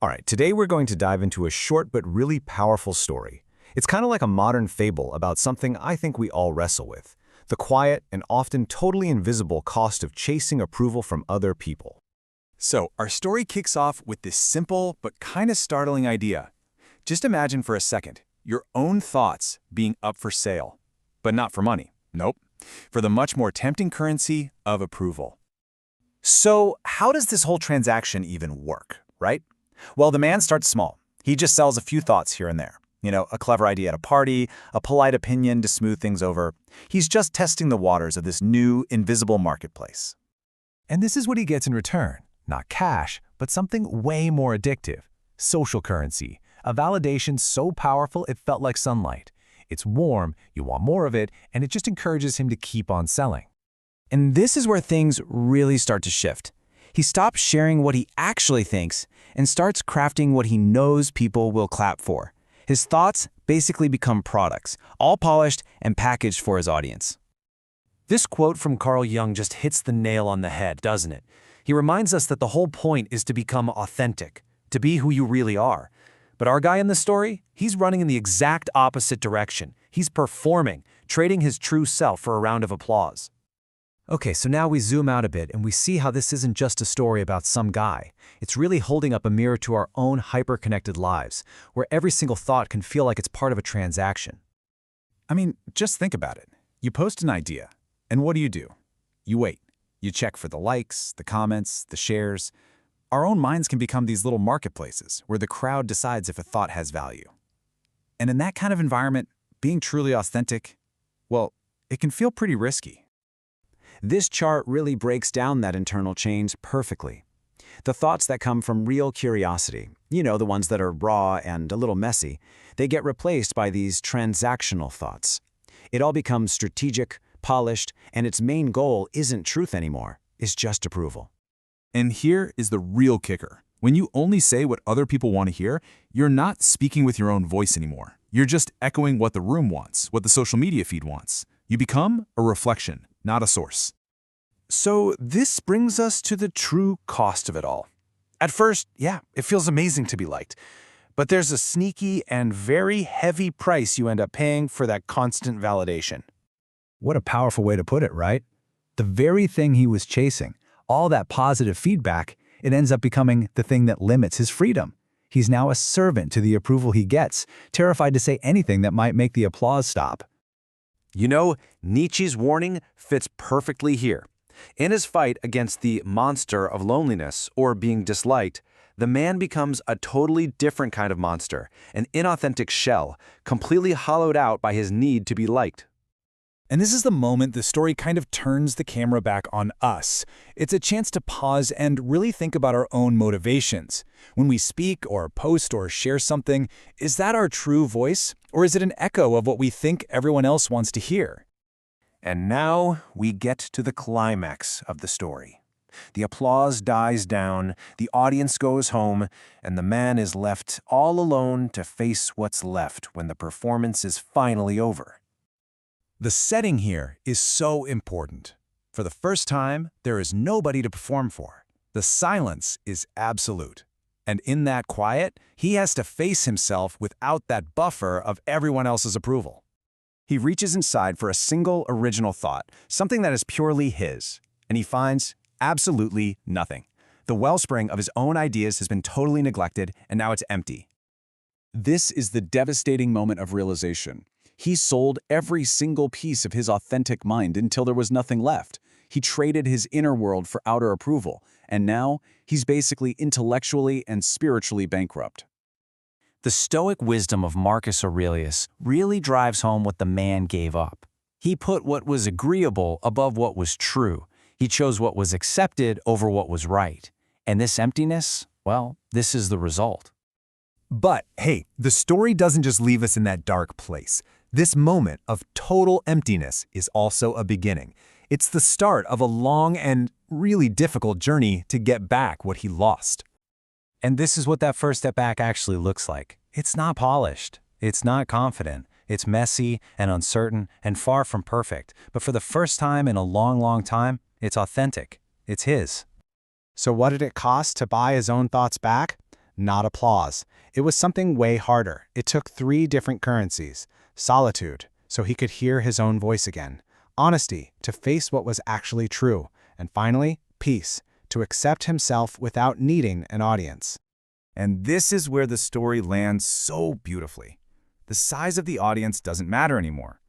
All right, today we're going to dive into a short but really powerful story. It's kind of like a modern fable about something I think we all wrestle with, the quiet and often totally invisible cost of chasing approval from other people. So, our story kicks off with this simple but kind of startling idea. Just imagine for a second your own thoughts being up for sale, but not for money. Nope, for the much more tempting currency of approval. So how does this whole transaction even work, right? Well, the man starts small. He just sells a few thoughts here and there. A clever idea at a party, a polite opinion to smooth things over. He's just testing the waters of this new, invisible marketplace. And this is what he gets in return. Not cash, but something way more addictive. Social currency. A validation so powerful it felt like sunlight. It's warm, you want more of it, and it just encourages him to keep on selling. And this is where things really start to shift. He stops sharing what he actually thinks and starts crafting what he knows people will clap for. His thoughts basically become products, all polished and packaged for his audience. This quote from Carl Jung just hits the nail on the head, doesn't it? He reminds us that the whole point is to become authentic, to be who you really are. But our guy in the story, he's running in the exact opposite direction. He's performing, trading his true self for a round of applause. Okay, so now we zoom out a bit and we see how this isn't just a story about some guy. It's really holding up a mirror to our own hyper-connected lives, where every single thought can feel like it's part of a transaction. I mean, just think about it. You post an idea, and what do? You wait. You check for the likes, the comments, the shares. Our own minds can become these little marketplaces where the crowd decides if a thought has value. And in that kind of environment, being truly authentic, well, it can feel pretty risky. This chart really breaks down that internal change perfectly. The thoughts that come from real curiosity, the ones that are raw and a little messy, they get replaced by these transactional thoughts. It all becomes strategic, polished, and its main goal isn't truth anymore, it's just approval. And here is the real kicker. When you only say what other people want to hear, you're not speaking with your own voice anymore. You're just echoing what the room wants, what the social media feed wants. You become a reflection, not a source. So this brings us to the true cost of it all. At first, yeah, it feels amazing to be liked. But there's a sneaky and very heavy price you end up paying for that constant validation. What a powerful way to put it, right? The very thing he was chasing, all that positive feedback, it ends up becoming the thing that limits his freedom. He's now a servant to the approval he gets, terrified to say anything that might make the applause stop. Nietzsche's warning fits perfectly here. In his fight against the monster of loneliness or being disliked, the man becomes a totally different kind of monster, an inauthentic shell, completely hollowed out by his need to be liked. And this is the moment the story kind of turns the camera back on us. It's a chance to pause and really think about our own motivations. When we speak or post or share something, is that our true voice? Or is it an echo of what we think everyone else wants to hear? And now we get to the climax of the story. The applause dies down, the audience goes home, and the man is left all alone to face what's left when the performance is finally over. The setting here is so important. For the first time, there is nobody to perform for. The silence is absolute. And in that quiet, he has to face himself without that buffer of everyone else's approval. He reaches inside for a single original thought, something that is purely his, and he finds absolutely nothing. The wellspring of his own ideas has been totally neglected, and now it's empty. This is the devastating moment of realization. He sold every single piece of his authentic mind until there was nothing left. He traded his inner world for outer approval, and now he's basically intellectually and spiritually bankrupt. The Stoic wisdom of Marcus Aurelius really drives home what the man gave up. He put what was agreeable above what was true. He chose what was accepted over what was right. And this emptiness, well, this is the result. But hey, the story doesn't just leave us in that dark place. This moment of total emptiness is also a beginning. It's the start of a long and really difficult journey to get back what he lost. And this is what that first step back actually looks like. It's not polished. It's not confident. It's messy and uncertain and far from perfect. But for the first time in a long, long time, it's authentic. It's his. So what did it cost to buy his own thoughts back? not applause. It was something way harder. It took 3 different currencies. Solitude, so he could hear his own voice again. Honesty, to face what was actually true. And finally, peace, to accept himself without needing an audience. And this is where the story lands so beautifully. The size of the audience doesn't matter anymore.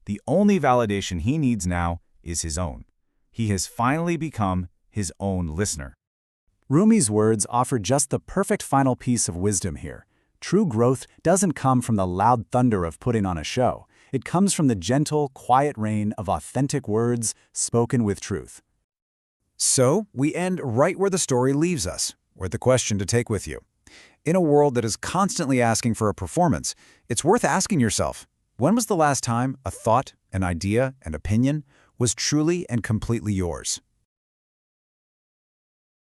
The only validation he needs now is his own. He has finally become his own listener. Rumi's words offer just the perfect final piece of wisdom here. True growth doesn't come from the loud thunder of putting on a show. It comes from the gentle, quiet rain of authentic words spoken with truth. So, we end right where the story leaves us, with the question to take with you. In a world that is constantly asking for a performance, it's worth asking yourself, when was the last time a thought, an idea, an opinion was truly and completely yours?